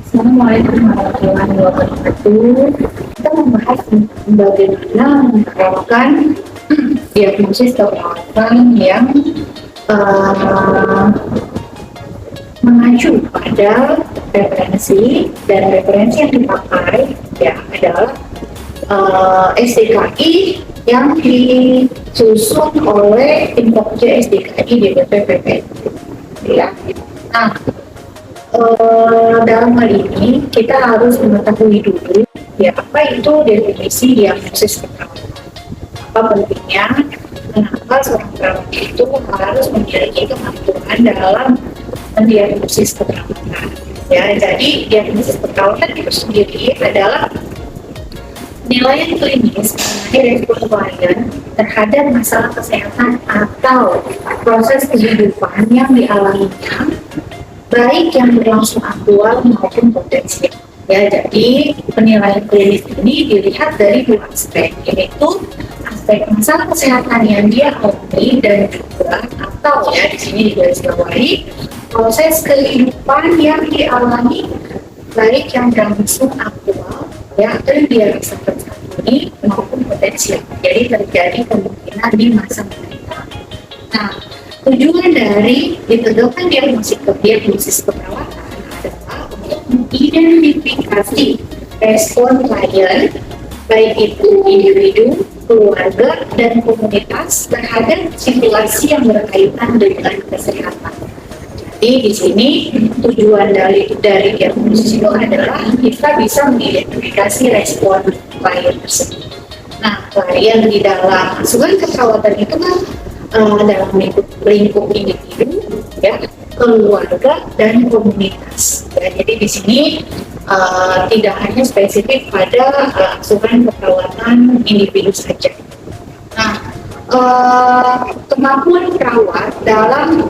Assalamualaikum warahmatullahi wabarakatuh. Kita membahas bagaimana menerapkan diagnosis perawatan yang mengacu pada referensi, dan referensi yang dipakai ya adalah SDKI yang disusun oleh tim Pokja SDKI di BPPT. Ya. Nah, dalam hal ini kita harus mengetahui dulu ya apa itu definisi diagnosis keperawatan. Apa pentingnya, kenapa seorang perawat itu harus memiliki kemampuan dalam mendiagnosis keperawatan. Ya, jadi diagnosis keperawatan itu sendiri adalah penilaian klinis mengenai respon klien terhadap masalah kesehatan atau proses kehidupan yang dialaminya, baik yang berlangsung aktual maupun potensial. Ya, jadi penilaian klinis ini dilihat dari dua aspek, yaitu aspek masalah kesehatan yang dia alami dan juga atau ya di sini digarisbawahi proses kehidupan yang dialami, baik yang berlangsung aktual ya atau dia bisa terjadi maupun potensial. Jadi terjadi kemungkinan di masa mendatang. Nah, tujuan dari ditegakkan diagnosis keperawatan adalah untuk mengidentifikasi respon klien, baik itu individu, keluarga, dan komunitas terhadap situasi yang berkaitan dengan kesehatan. Jadi di sini tujuan dari diagnosis itu adalah kita bisa mengidentifikasi respon klien tersebut. Nah, klien di dalam asuhan keperawatan itu kan dalam lingkup individu, ya, keluarga, dan komunitas. Ya, jadi di sini tidak hanya spesifik pada asuhan keperawatan individu saja. Nah, kemampuan perawat dalam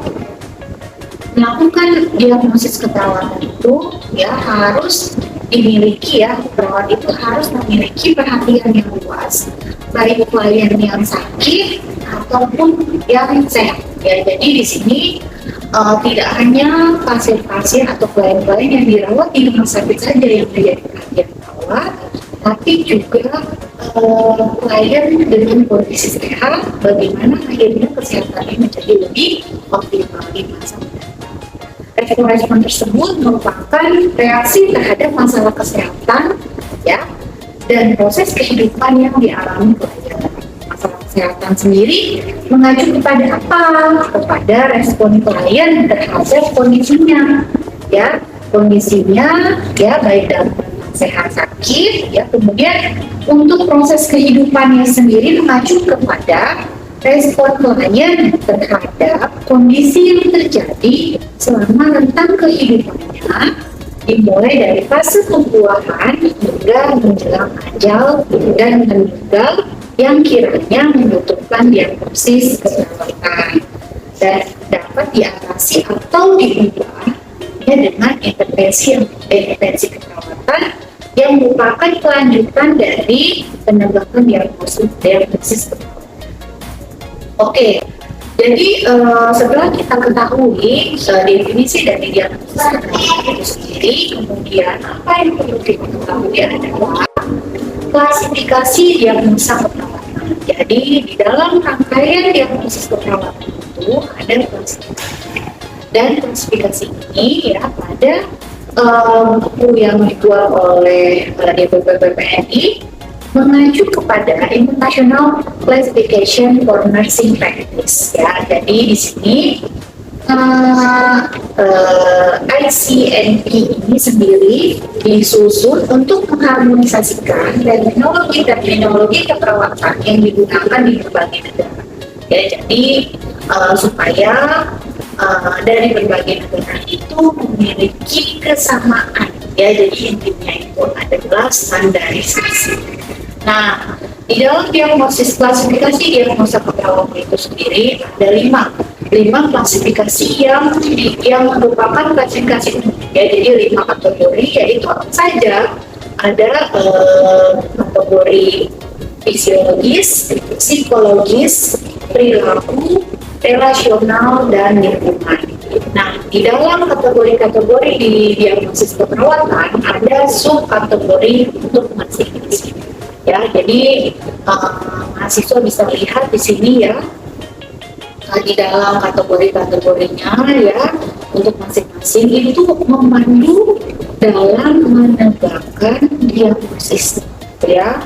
melakukan diagnosis keperawatan itu ya harus dimiliki, ya, perawat itu harus memiliki perhatian yang luas, baik klien yang sakit ataupun yang sehat. Ya, jadi di sini tidak hanya pasien-pasien atau klien-klien yang dirawat di rumah sakit saja yang menjadi perhatian perawat, tapi juga klien dengan kondisi sehat, bagaimana akhirnya kesehatannya menjadi lebih optimal di masa mendatang. Respon-respon tersebut merupakan reaksi terhadap masalah kesehatan, ya, dan proses kehidupan yang dialami klien. Masalah kesehatan sendiri mengacu kepada apa? Kepada respon klien terhadap kondisinya, ya, ya, baik dalam sehat sakit, ya, kemudian untuk proses kehidupannya sendiri mengacu kepada respon klien terhadap kondisi yang terjadi selama rentang kehidupannya, dimulai dari fase pembuahan hingga menjelang ajal dan meninggal, yang kiranya membutuhkan diagnosis keperawatan dan dapat diatasi atau diubah ya, dengan intervensi keperawatan yang merupakan kelanjutan dari penegakan diagnosis keperawatan. Oke, jadi setelah kita ketahui definisi dari diagnosis keperawatan itu sendiri, kemudian apa yang perlu kita ketahui adalah klasifikasi diagnosa keperawatan. Jadi di dalam rangkaian diagnosis keperawatan itu ada klasifikasi, dan klasifikasi ini ya pada buku yang dibuat oleh DPPPNI mengacu kepada International Classification for Nursing Practice, ya. Jadi di sini ICNP ini sendiri disusun untuk mengharmonisasikan terminologi keperawatan yang digunakan di berbagai negara. Ya, jadi supaya dari berbagai negara itu memiliki kesamaan. Ya, jadi intinya itu adalah standarisasi. Nah, di dalam diagnosis klasifikasi diagnosa keperawatan itu sendiri ada lima klasifikasi yang merupakan klasifikasi umum. Ya, jadi 5 kategori, yaitu apa saja? Ada kategori fisiologis, psikologis, perilaku, relasional, dan lingkungan. Nah, di dalam kategori-kategori di diagnosis keperawatan ada subkategori untuk masing-masing. Ya, jadi mahasiswa bisa lihat di sini ya, di dalam kategori-kategorinya ya untuk masing-masing itu memandu dalam menegakkan diagnosis ya.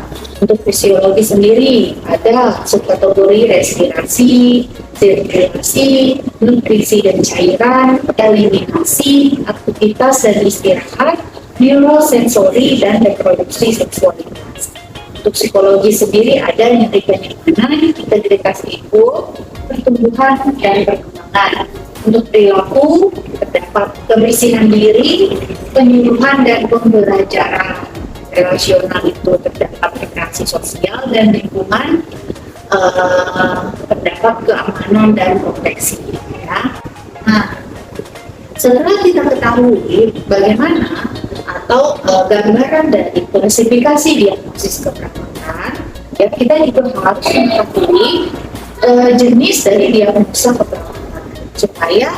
Untuk fisiologi sendiri ada subkategori respirasi, sirkulasi, nutrisi dan cairan, eliminasi, aktivitas dan istirahat, neurosensori dan reproduksi seksualitas. Untuk psikologi sendiri ada nyeri penyimpanan, integritas ego, pertumbuhan dan perkembangan. Untuk perilaku terdapat kebersihan diri, penyuluhan dan pembelajaran. Relasional itu terdapat interaksi sosial dan lingkungan, terdapat keamanan dan proteksi. Ya. Nah, setelah kita ketahui bagaimana atau gambaran dari klasifikasi diagnosis keperawatan, ya kita juga harus mengetahui jenis dari diagnosa keperawatan supaya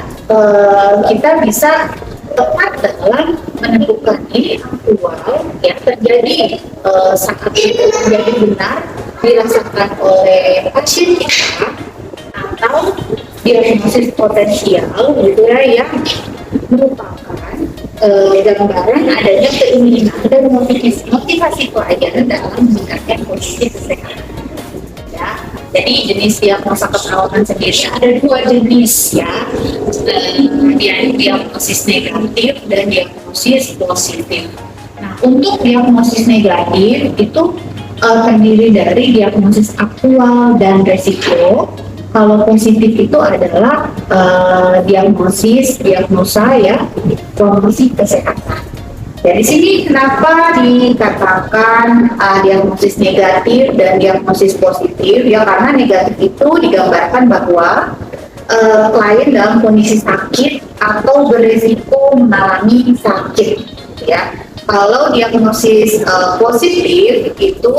kita bisa tepat dalam menentukan ini aktual yang terjadi saat itu menjadi benar dirasakan oleh pasien kita atau diagnosis potensial gitu ya, yang merupakan gambaran adanya keinginan dan motivasi klien dalam meningkatkan kondisi kesehatan. Ya, jadi jenis diagnosa keperawatan sendiri ada dua jenis ya, diagnosis negatif dan diagnosis positif. Nah, untuk diagnosis negatif itu terdiri dari diagnosis aktual dan resiko. Kalau positif itu adalah diagnosa ya, promosi kesehatan. Dari sini kenapa dikatakan diagnosis negatif dan diagnosis positif? Ya karena negatif itu digambarkan bahwa klien dalam kondisi sakit atau berisiko mengalami sakit. Ya, kalau diagnosis positif itu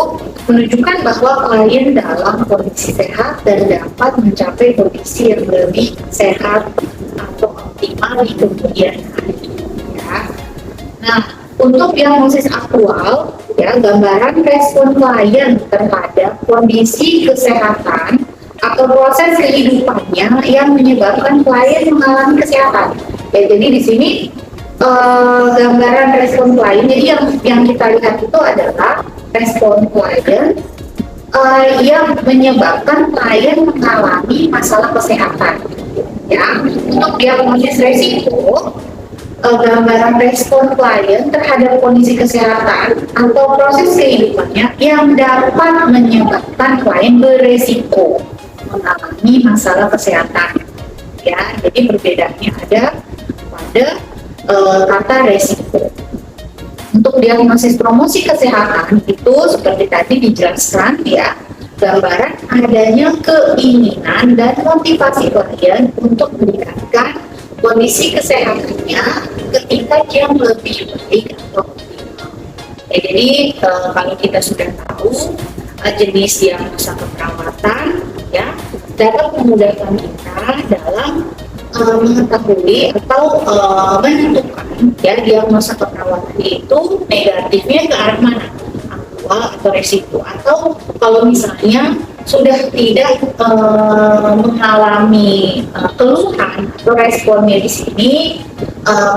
menunjukkan bahwa klien dalam kondisi sehat dan dapat mencapai kondisi yang lebih sehat atau optimal di kemudian hari. Ya. Nah, untuk diagnosis aktual, ya gambaran respon klien terhadap kondisi kesehatan atau proses kehidupannya yang menyebabkan klien mengalami kesehatan. Ya, jadi di sini gambaran respon klien. Jadi yang kita lihat itu adalah respon klien yang menyebabkan klien mengalami masalah kesehatan. Ya, untuk diagnosis resiko, gambaran respon klien terhadap kondisi kesehatan atau proses kehidupannya yang dapat menyebabkan klien beresiko mengalami masalah kesehatan. Ya, jadi perbedaannya ada pada kata resiko. Untuk diagnosis promosi kesehatan itu seperti tadi dijelaskan ya, gambaran adanya keinginan dan motivasi klien untuk meningkatkan kondisi kesehatannya ketika yang lebih baik atau optimal. Ya, jadi kalau kita sudah tahu jenis diagnosa keperawatan, ya dapat memudahkan kita dalam mengetahui atau menentukan ya diagnosa keperawatan itu negatifnya ke arah mana, aktual atau resiko, atau kalau misalnya sudah tidak mengalami keluhan atau responnya di sini,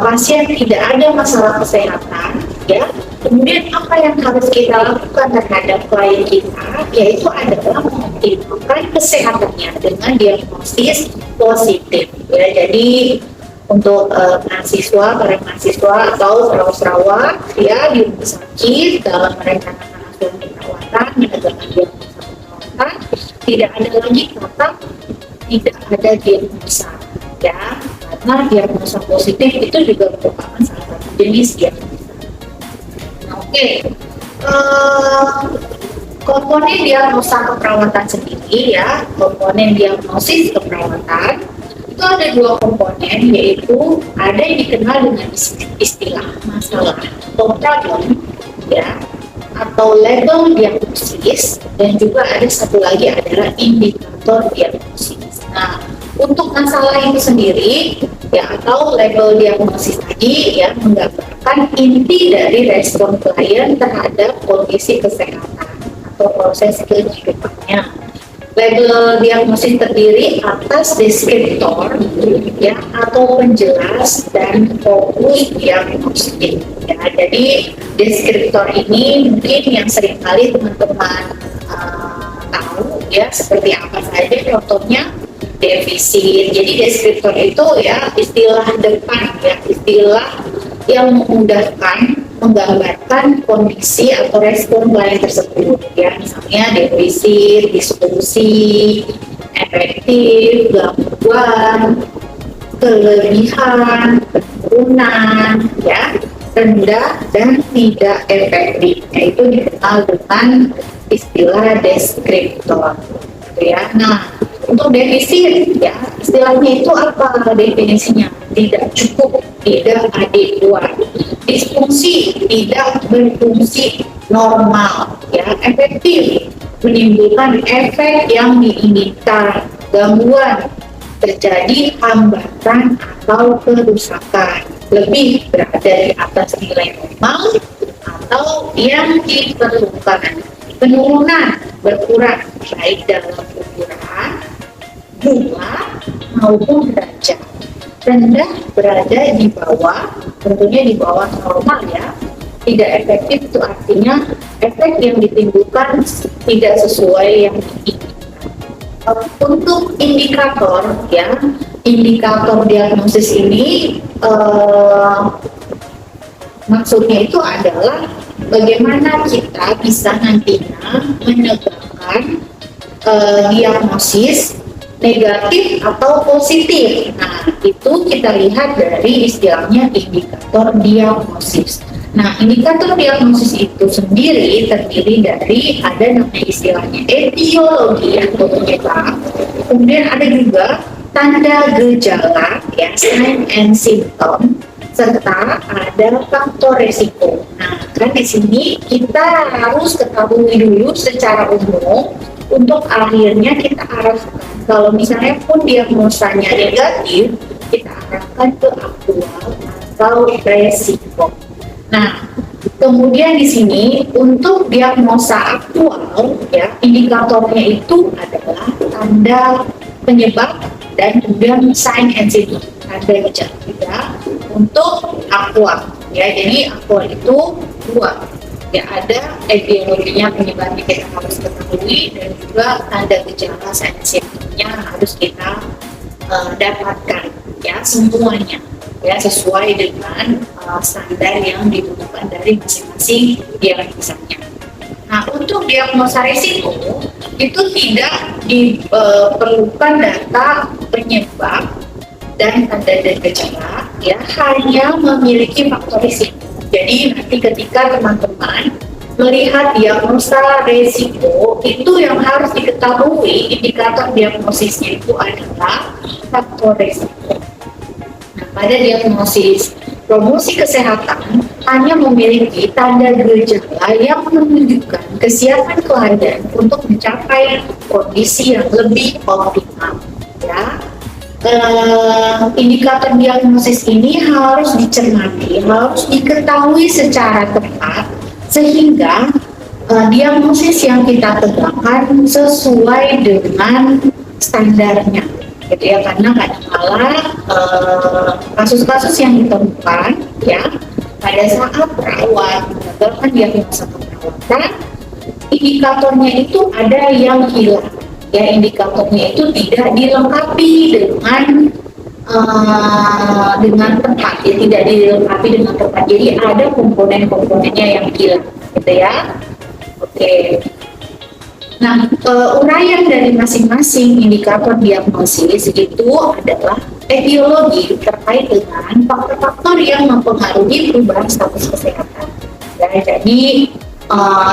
pasien tidak ada masalah kesehatan, ya. Kemudian apa yang harus kita lakukan terhadap klien kita, yaitu adalah mengoptimalkan kesehatannya dengan diagnosis positif. Ya, jadi untuk para mahasiswa atau perawat-perawat ya di rumah sakit dalam merencanakan asuransi perawatan, menegakkan diagnosa keperawatan, tidak ada lagi kata tidak ada diagnosa, ya, karena diagnosa positif itu juga merupakan salah satu jenis diagnosa. Oke, komponen diagnosa keperawatan sendiri ya, komponen diagnosis keperawatan itu ada dua komponen, yaitu ada yang dikenal dengan istilah masalah atau problem ya, atau label diagnosis, dan juga ada satu lagi adalah indikator diagnosis. Nah, untuk masalah itu sendiri ya, atau label diagnosis tadi ya menggambarkan inti dari respon klien terhadap kondisi kesehatan atau proses kehidupannya. Label diagnosis terdiri atas deskriptor ya atau penjelas dan fokus diagnostik. Ya, jadi deskriptor ini mungkin yang seringkali teman-teman tahu ya seperti apa saja, contohnya defisit. Jadi deskriptor itu ya istilah depan ya, istilah yang memudahkan menggambarkan kondisi atau respon klien tersebut ya, misalnya defisit, disfungsi, efektif, gangguan, kelebihan, penurunan ya, rendah dan tidak efektif. Itu dikenal dengan istilah deskriptor ya. Nah, untuk defisit ya, istilahnya itu apa definisinya? Tidak cukup, tidak adekuat. Disfungsi, tidak berfungsi normal ya. Efektif, menimbulkan efek yang diinginkan. Gangguan, terjadi hambatan atau kerusakan, lebih berada di atas nilai normal atau yang diperlukan. Penurunan, berkurang baik dalam ukuran, jumlah maupun derajat. Rendah, berada di bawah, tentunya di bawah normal ya. Tidak efektif itu artinya efek yang ditimbulkan tidak sesuai yang diinginkan. Untuk indikator ya, indikator diagnosis ini maksudnya itu adalah bagaimana kita bisa nantinya menegakkan diagnosis negatif atau positif. Nah, itu kita lihat dari istilahnya indikator diagnosis. Nah, indikator diagnosis itu sendiri terdiri dari ada namanya istilahnya etiologi atau penyebab. Kemudian ada juga tanda gejala ya, sign and symptom, serta ada faktor resiko. Nah, kan di sini kita harus ketahui dulu secara umum untuk akhirnya kita arahkan. Kalau misalnya pun diagnosanya negatif, kita arahkan ke aktual atau resiko. Nah, kemudian di sini untuk diagnosa aktual ya, indikatornya itu adalah tanda penyebab dan kemudian sign and symptom, tanda gejala untuk aktual ya. Jadi aktual itu dua ya, ada etiologinya penyebabnya kita harus ketahui dan juga tanda gejala sign and symptomnya harus kita dapatkan ya, semuanya ya sesuai dengan standar yang dibutuhkan dari masing-masing diagnosanya. Nah, untuk diagnosa risiko itu tidak diperlukan data penyebab dan tanda dan gejala ya, hanya memiliki faktor risiko. Jadi nanti ketika teman-teman melihat diagnosa risiko, itu yang harus diketahui indikator diagnosisnya itu adalah faktor risiko. Nah, pada diagnosis promosi kesehatan hanya memiliki tanda gejala yang menunjukkan kesiapan klien untuk mencapai kondisi yang lebih optimal ya. Indikator diagnosis ini harus dicermati, harus diketahui secara tepat sehingga diagnosis yang kita tegakkan sesuai dengan standarnya gitu ya, karena kadang-kala kasus-kasus yang ditemukan ya pada saat perawat menggagalkan diagnosa keperawatan, indikatornya itu ada yang hilang ya, indikatornya itu tidak dilengkapi dengan tepat ya, tidak dilengkapi dengan tepat, jadi ada komponen-komponennya yang hilang gitu ya. Oke. Nah, uraian dari masing-masing indikator diagnosis itu adalah etiologi terkait dengan faktor-faktor yang mempengaruhi perubahan status kesehatan. Ya, jadi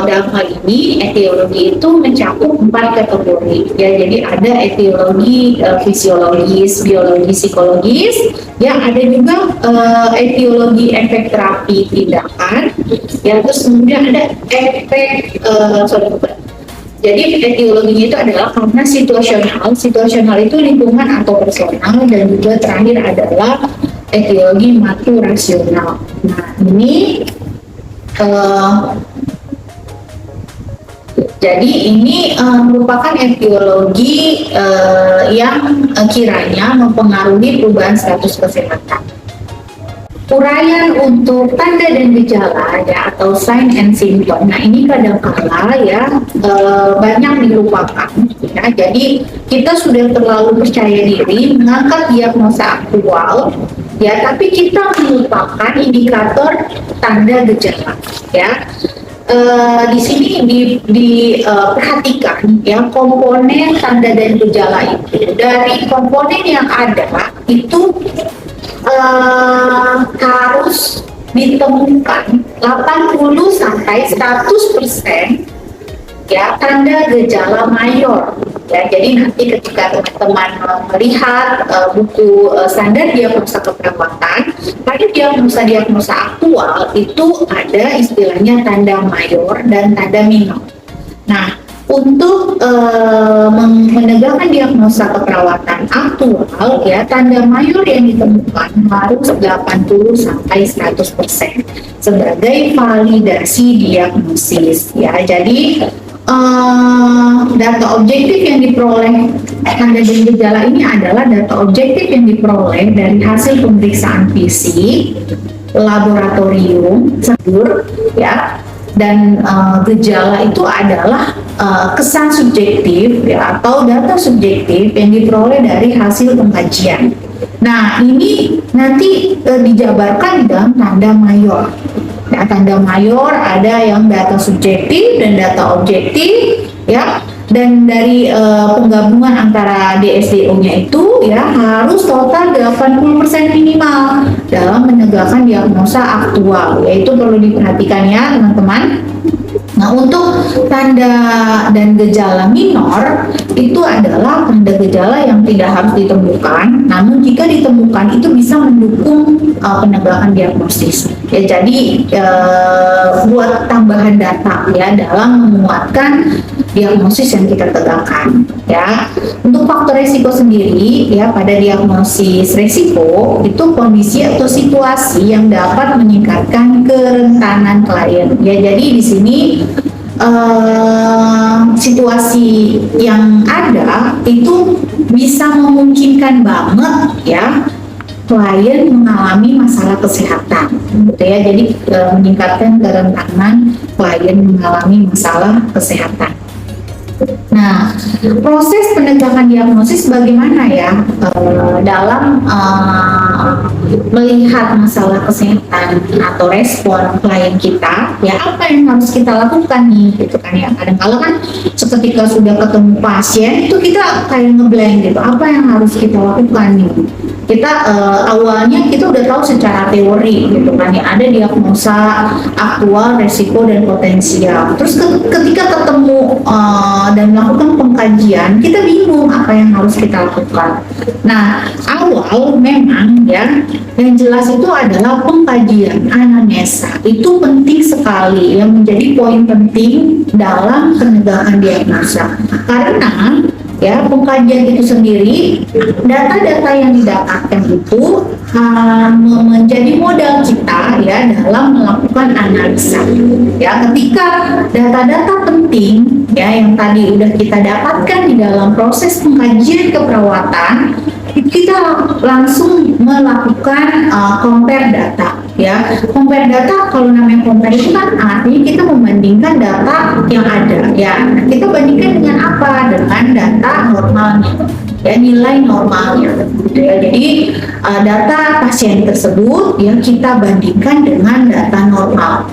dalam hal ini etiologi itu mencakup 4 kategori. Ya, jadi ada etiologi fisiologis, biologis, psikologis. Ya, ada juga etiologi efek terapi tindakan. Ya, terus kemudian ada efek Jadi etiologinya itu adalah karena situasional. Situasional itu lingkungan atau personal, dan juga terakhir adalah etiologi makrorasional. Nah, ini jadi ini merupakan etiologi yang kiranya mempengaruhi perubahan status kesehatan. Uraian untuk tanda dan gejala ya, atau sign and symptom. Nah, ini kadang-kala ya banyak dilupakan ya. Jadi kita sudah terlalu percaya diri mengangkat diagnosa aktual ya, tapi kita melupakan indikator tanda gejala ya. Di sini diperhatikan ya komponen tanda dan gejala itu. Dari komponen yang ada itu harus ditemukan 80 sampai 100% ya tanda gejala mayor ya. Jadi nanti ketika teman-teman melihat buku standar diagnosa keperawatan, pada diagnosa aktual itu ada istilahnya tanda mayor dan tanda minor. Nah, untuk menegakkan diagnosa keperawatan aktual ya, tanda mayor yang ditemukan harus 80 sampai 100% sebagai validasi diagnosis ya. Jadi data objektif yang diperoleh tanda dan gejala ini adalah data objektif yang diperoleh dari hasil pemeriksaan fisik, laboratorium, ya. Dan gejala itu adalah kesan subjektif ya, atau data subjektif yang diperoleh dari hasil pengkajian. Nah, ini nanti dijabarkan di dalam tanda mayor. Nah, tanda mayor ada yang data subjektif dan data objektif ya. Dan dari penggabungan antara DSDO-nya itu ya harus total 80% minimal dalam menegakkan diagnosa aktual, yaitu perlu diperhatikan ya teman-teman. Nah, untuk tanda dan gejala minor itu adalah tanda gejala yang tidak harus ditemukan, namun jika ditemukan itu bisa mendukung penegakan diagnosis. Ya, jadi buat tambahan data ya dalam menguatkan diagnosis yang kita tegakkan ya. Untuk faktor resiko sendiri ya, pada diagnosis resiko itu kondisi atau situasi yang dapat meningkatkan kerentanan klien ya. Jadi di sini situasi yang ada itu bisa memungkinkan banget ya klien mengalami masalah kesehatan gitu ya. Jadi meningkatkan kerentanan klien mengalami masalah kesehatan. Nah, proses penegakan diagnosis bagaimana ya dalam melihat masalah kesehatan atau respon klien kita ya, apa yang harus kita lakukan nih gitu kan ya. Kadang-kadang kan seketika sudah ketemu pasien itu kita kayak ngeblank gitu, apa yang harus kita lakukan nih. Kita awalnya kita udah tahu secara teori gitu kan ya, ada diagnosa aktual, resiko, dan potensial. Terus ketika ketemu dan melakukan pengkajian, kita bingung apa yang harus kita lakukan. Nah, awal memang ya yang jelas itu adalah pengkajian anamnesa. Itu penting sekali, yang menjadi poin penting dalam penegakan diagnosa. Karena ya pengkajian itu sendiri, data-data yang didapatkan itu menjadi modal kita ya dalam melakukan analisa ya. Ketika data-data penting ya yang tadi udah kita dapatkan di dalam proses pengkajian keperawatan, kita langsung melakukan compare data ya. Compare data, kalau namanya compare itu kan artinya kita membandingkan data yang ada ya. Nah, kita bandingkan dengan apa? Dengan data normalnya ya, nilai normalnya gitu ya. Jadi data pasien tersebut yang kita bandingkan dengan data normal.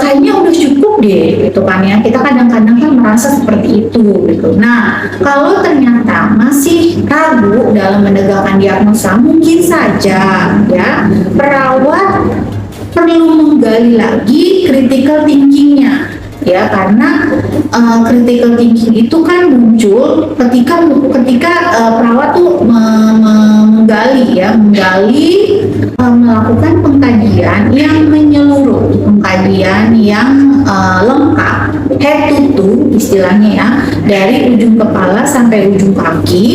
Kayaknya udah cukup deh gitu kan ya, kita kadang-kadang kan merasa seperti itu gitu. Nah, kalau ternyata masih ragu dalam menegakkan diagnosa, mungkin saja ya perawat perlu menggali lagi critical thinking-nya ya, karena critical thinking itu kan muncul ketika perawat tuh menggali melakukan pengkajian yang menyeluruh, pengkajian yang lengkap head to toe istilahnya ya, dari ujung kepala sampai ujung kaki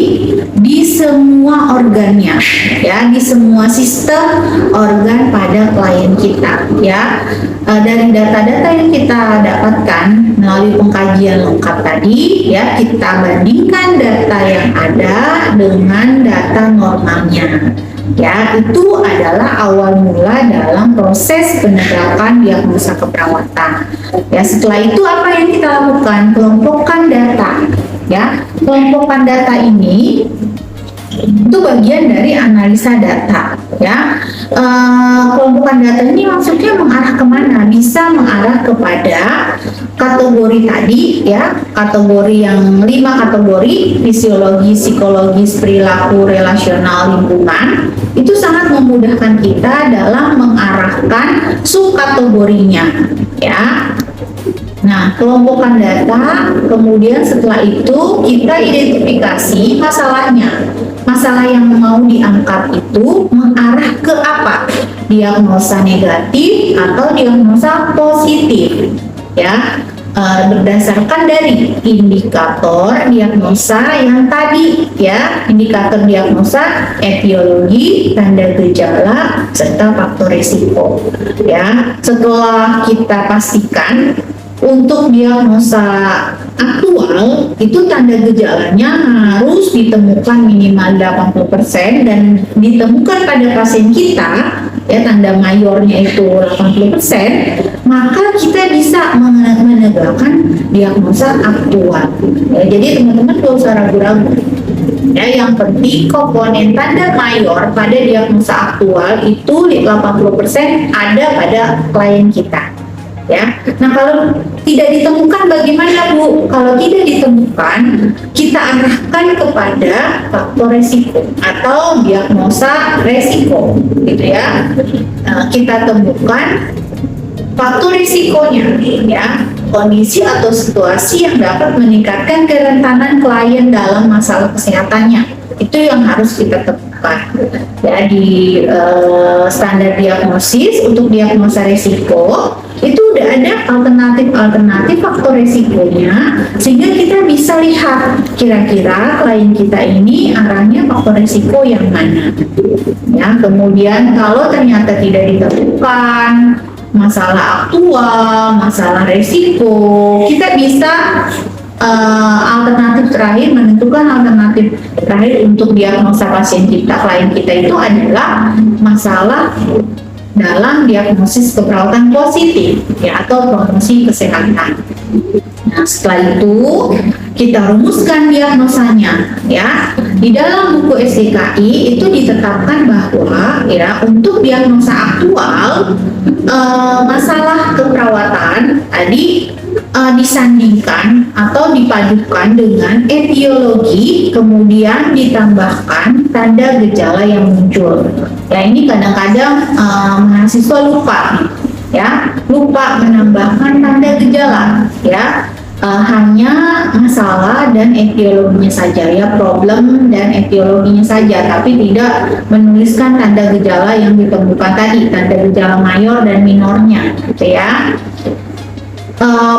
di semua organnya ya, di semua sistem organ pada klien kita ya. Dari data-data yang kita dapatkan melalui pengkajian lengkap tadi ya, kita bandingkan data yang ada dengan data normalnya ya. Itu adalah awal mula dalam proses penegakan diagnosa keperawatan ya. Setelah itu apa yang kita lakukan? Kelompokan data ya. Kelompokan data ini itu bagian dari analisa data ya. Kelompokan data ini maksudnya mengarah kemana? Bisa mengarah kepada kategori tadi ya, kategori yang 5 kategori: fisiologi, psikologis, perilaku, relasional, lingkungan. Itu sangat memudahkan kita dalam mengarahkan subkategorinya ya. Nah, kelompokan data, kemudian setelah itu kita identifikasi masalahnya. Masalah yang mau diangkat itu mengarah ke apa? Diagnosa negatif atau diagnosa positif ya. Berdasarkan dari indikator diagnosa yang tadi ya, indikator diagnosa, etiologi, tanda gejala, serta faktor risiko ya. Setelah kita pastikan untuk diagnosa aktual itu tanda gejalanya harus ditemukan minimal 80% dan ditemukan pada pasien kita ya, tanda mayornya itu 80%, maka kita bisa menegakkan diagnosa aktual ya. Jadi teman-teman gak usah ragu-ragu ya, yang penting komponen tanda mayor pada diagnosa aktual itu 80% ada pada klien kita ya. Nah, kalau tidak ditemukan bagaimana Bu? Kalau tidak ditemukan, kita arahkan kepada faktor resiko atau diagnosa resiko gitu ya. Kita temukan faktor risikonya ya, kondisi atau situasi yang dapat meningkatkan kerentanan klien dalam masalah kesehatannya. Itu yang harus kita temukan ya di standar diagnosis. Untuk diagnosa risiko itu udah ada alternatif faktor risikonya, sehingga kita bisa lihat kira-kira klien kita ini arahnya faktor risiko yang mana ya. Kemudian kalau ternyata tidak ditemukan masalah aktual, masalah risiko, kita bisa alternatif terakhir, menentukan alternatif terakhir untuk diagnosa pasien kita, klien kita itu adalah masalah dalam diagnosis keperawatan positif ya, atau promosi kesehatan. Nah, setelah itu kita rumuskan diagnosanya ya. Di dalam buku SDKI itu ditetapkan bahwa ya, untuk diagnosa aktual masalah keperawatan tadi disandingkan atau dipadukan dengan etiologi, kemudian ditambahkan tanda gejala yang muncul. Ya, ini kadang-kadang mahasiswa lupa ya, lupa menambahkan tanda gejala ya. Hanya masalah dan etiologinya saja ya, problem dan etiologinya saja, tapi tidak menuliskan tanda gejala yang ditemukan tadi, tanda gejala mayor dan minornya gitu ya.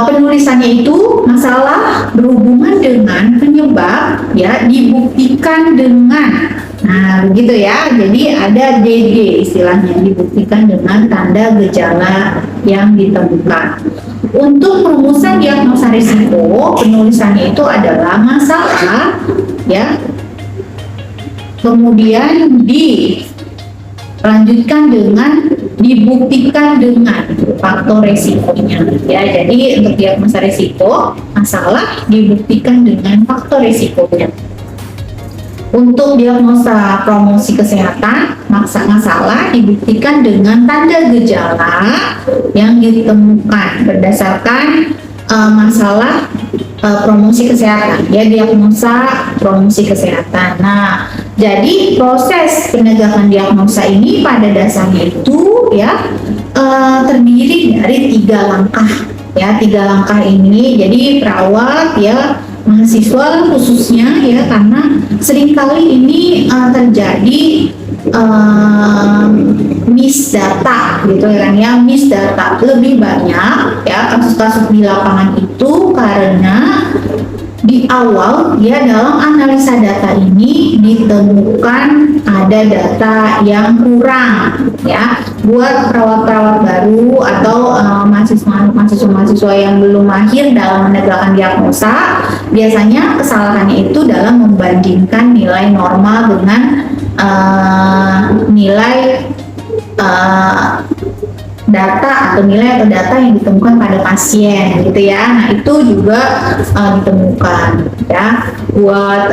Penulisannya itu masalah berhubungan dengan penyebab ya, dibuktikan dengan, nah begitu ya, jadi ada DD istilahnya, dibuktikan dengan tanda gejala yang ditemukan. Untuk perumusan diagnosa risiko, penulisannya itu adalah masalah ya, kemudian dilanjutkan dengan dibuktikan dengan faktor resikonya ya. Jadi untuk diagnosa risiko, masalah dibuktikan dengan faktor resikonya. Untuk diagnosa promosi kesehatan, masalah dibuktikan dengan tanda gejala yang ditemukan berdasarkan masalah promosi kesehatan ya, diagnosa promosi kesehatan. Nah, jadi proses penegakan diagnosa ini pada dasarnya itu ya terdiri dari 3 langkah ya. 3 langkah ini jadi perawat ya, mahasiswa khususnya ya, karena seringkali ini terjadi miss data gitu kan ya, miss data lebih banyak ya kasus-kasus di lapangan itu karena di awal ya dalam analisa data ini ditemukan ada data yang kurang ya buat perawat-perawat baru atau mahasiswa-mahasiswa yang belum mahir dalam menegakkan diagnosa. Biasanya kesalahannya itu dalam membandingkan nilai normal dengan nilai data atau nilai atau data yang ditemukan pada pasien gitu ya. Nah itu juga ditemukan ya buat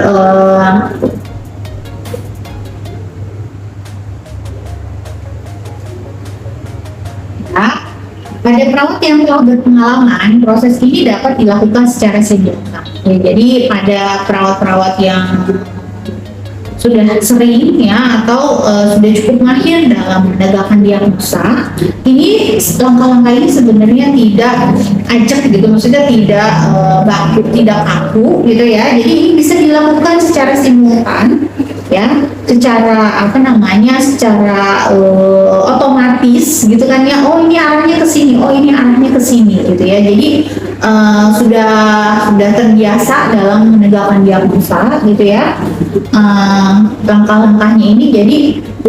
ya. Pada perawat yang telah berpengalaman, proses ini dapat dilakukan secara simultan. Ya, jadi pada perawat-perawat yang sudah sering ya atau sudah cukup mahir dalam menegakkan diagnosa, ini langkah-langkah ini sebenarnya tidak ajak gitu, maksudnya tidak baku, tidak kaku gitu ya. Jadi ini bisa dilakukan secara simultan ya, secara secara otomatis gitu kan ya. Oh ini arahnya ke sini, oh ini arahnya ke sini gitu ya. Jadi sudah terbiasa dalam menegakkan diagnosa gitu ya. Langkah-langkahnya ini jadi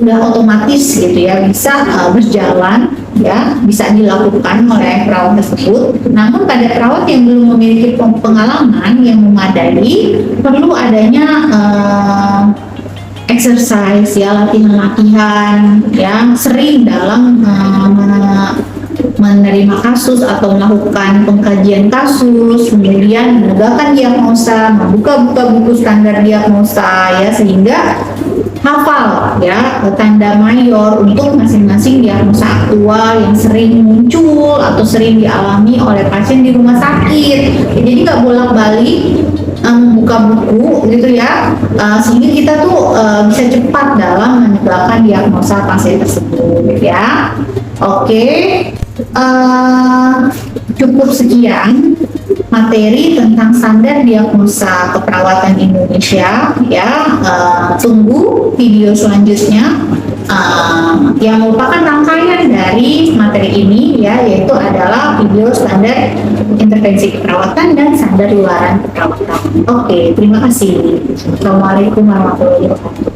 udah otomatis gitu ya, bisa berjalan ya, bisa dilakukan oleh perawat tersebut. Namun pada perawat yang belum memiliki pengalaman yang memadai, perlu adanya exercise ya, latihan-latihan yang sering dalam menerima kasus atau melakukan pengkajian kasus, kemudian menegakkan diagnosa, membuka-buka buku standar diagnosa ya, sehingga hafal ya tanda mayor untuk masing-masing diagnosa aktual yang sering muncul atau sering dialami oleh pasien di rumah sakit. Jadi nggak bolak-balik membuka buku gitu ya, sehingga kita tuh bisa cepat dalam menegakkan diagnosa pasien tersebut ya. Oke, cukup sekian materi tentang standar diagnosa keperawatan Indonesia ya. Tunggu video selanjutnya yang merupakan rangkaian dari materi ini ya, yaitu adalah video standar intervensi keperawatan dan standar luaran keperawatan. Oke, terima kasih. Assalamualaikum warahmatullahi wabarakatuh.